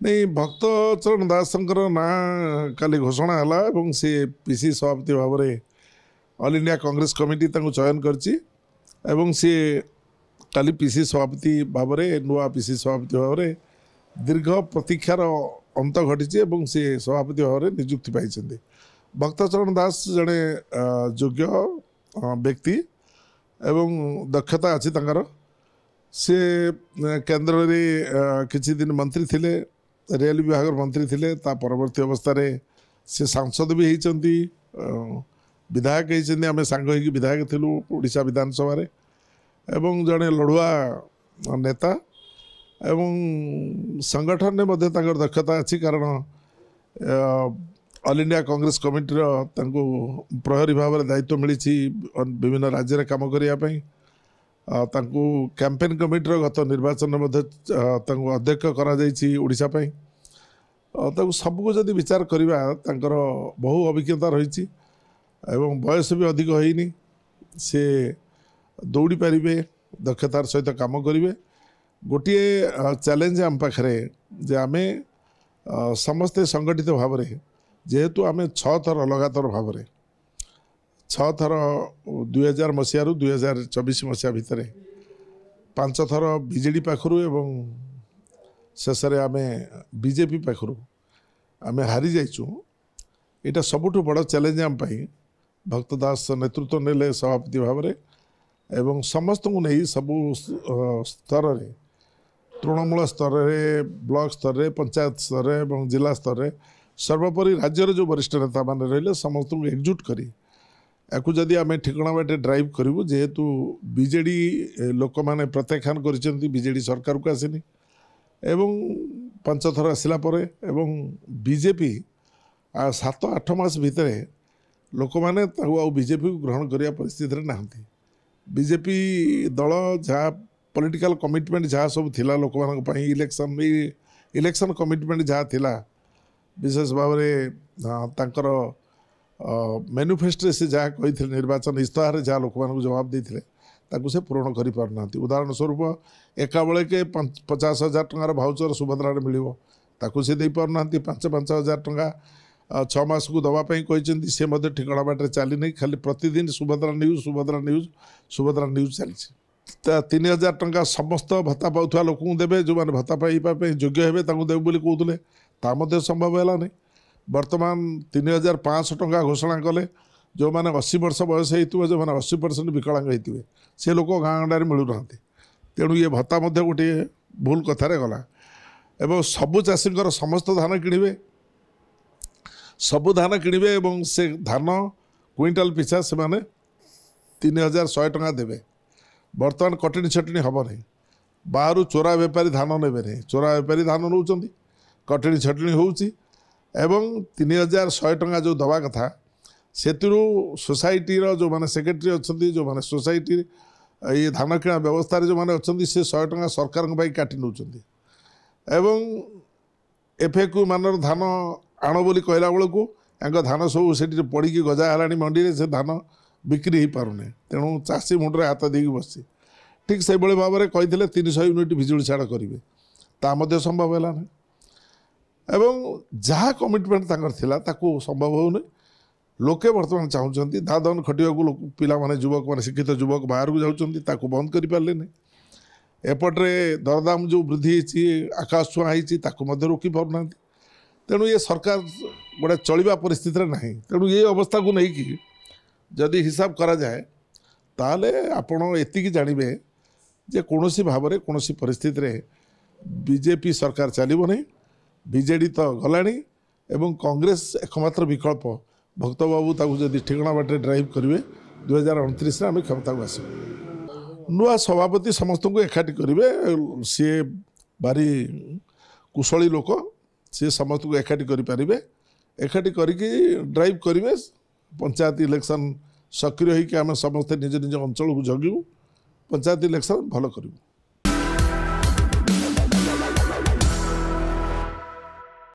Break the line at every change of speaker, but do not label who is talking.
नहीं भक्त चरण दास ना काली घोषणा है सी पीसी सभापति भाव में ऑल इंडिया कांग्रेस कमिटी चयन करची सी काली पीसी सभापति भाव में नुआ पीसी सभापति भाव में दीर्घ प्रतीक्षार अंत घटी सी सभापति भाव में निजुक्ति पाई भक्त चरण दास जड़े योग्य व्यक्ति एवं दक्षता अच्छी सी केन्द्र में किछि दिन मंत्री थिले रेल विभाग मंत्री थिले ता परवर्ती अवस्था से सांसद भी होती विधायक होती आम सांग हो विधायक थिलु ओडिशा विधानसभा रे एवं जड़े लड़ुआ नेता एवं संगठन में मध्य दक्षता अच्छी कारण ऑल इंडिया कांग्रेस कमिटीर प्रहरी भाव में दायित्व मिली विभिन्न राज्य में काम करने कैंपेन कमिटीर गत निर्वाचन में अध्यक्ष करा सबको जदि विचार करवा बहु अभिज्ञता रही बयस भी अधिक होनी से दौड़ी पारे दक्षतार सहित काम करेंगे गोटे चैलेंज आम पाखे जे आम समस्ते संगठित भाव में जेहेतु आम 6 थर लगातार भाव में 6 थर 2000 मसीह 2024 मसीहा भितर 5 थर बीजेडी पाखु एवं शेष आम बीजेपी पाखु आम हारी जाइचु। यहाँ सबुठ बड़ चैलेंज आम भक्त दास नेतृत्व नेले सभापति भाव में एवं समस्त को नहीं सबू स्तर रे तृणमूल स्तर रे ब्लॉक स्तर रे पंचायत स्तर रे एवं जिला स्तर रे सर्वोपरि राज्यर जो वरिष्ठ नेता मान रही समस्त को एकजुट करी याकू जदि आम ठिकणा बाटे ड्राइव करूँ जेहेतु बीजेडी लोक मैंने प्रत्याख्यान कर सरकार को आसनी एवं 5 थर आसला एवं बीजेपी 7-8 मास भितर लोक मैंने बीजेपी को ग्रहण करने परिस्थिति ना बीजेपी दल जहाँ पॉलिटिकल कमिटमेंट जहाँ सब थिला लोक मान इलेक्शन कमिटमेंट जहाँ थिला विशेष भाव में मैनिफेस्टो से जहाँ कही निर्वाचन इस्ताहार जहाँ लोक मान जवाब देते से पूरण कर पारना उदाहरण स्वरूप एका बेले के 50,000 टंकार भाउचर सुभद्रा मिलो ताकू से दे पारना 5,000 टंका 6 मास को दवापाई कहते सी ठिकणा बाटे चली नहीं खाली प्रतिदिन सुभद्रा न्यूज चली 3,000 टंका समस्त भत्ता पाउथुवा लोक देवे जो मैंने भत्ता पाइबा योग्य हेबे ताकू देव बोली कहते ता संभव है नहीं। वर्तमान 3,500 टंका घोषणा कले जो मैंने 80 वर्ष बयस हो जो मैंने 80% विकलांग होते से लोक गाँ गंडा मिलूना तेणु ये भत्ता गोटे भूल कथार गला एवं सबु चाषी समस्त धान किणवे सबु धान किणवे एवं से धान क्विंटाल पिछा से माने 3,100 टंका देवे बर्तमान कटनी छटनी हम नहीं बाहर चोरा बेपारी धान ने नहीं चोरा बेपारी धान नौ कटनी छटनी होउची एवं 3,100 टंका जो दवा कथा से सोसाइटी जो माने सेक्रेटरी अच्छा जो माने सोसाइटी ये धान किणा व्यवस्था जो माने अच्छा से 100 टंका सरकार काटि नौ एवं एफएक्यू मानर धान आण बोली कहला बेलू या धान सब से पड़ी गजा है मंडी से धान बिक्री हो पारे तेणु चाषी मुंडे हाथ देकी बस ठीक से भाव में कही 300 यूनिट बिजुली छाड़ करेंगे ता संभव है ना एवं जहाँ कमिटमेंट थिला ताकू संभव होने लोके वर्तमान चाहते दादन खटिया पिला माने युवक माने शिक्षित युवक बाहर को जाऊँ बंद कर पारे नहीं एपटे दरदाम जो वृद्धि आकाश छुआ होती रोकी पारना तेणु ये सरकार गोटे चलवा परिस्थिति ना तेणु ये अवस्था को लेकिन जदि हिसाब करा जाए ताले आपण एतिकी जानवे जे कौनसी भाव में कौनसी परिस्थिति रे बीजेपी सरकार चलो नहीं बीजेडी तो गलानी एवं कांग्रेस एकमात्र विकल्प भक्त बाबू ताकू जदि ठिकणा बाटे ड्राइव करेंगे 2029 आम क्षमता को आस नुआ सभापति समस्त को एकाठी करेंगे सी भारी कुशली लोक सी समस्त को एकाठी करेंगे एकाठी करके ड्राइव करेंगे पंचायत इलेक्शन सक्रिय होकर आम समस्ते निज निज अंचल को जगू पंचायत इलेक्शन भल करूँ।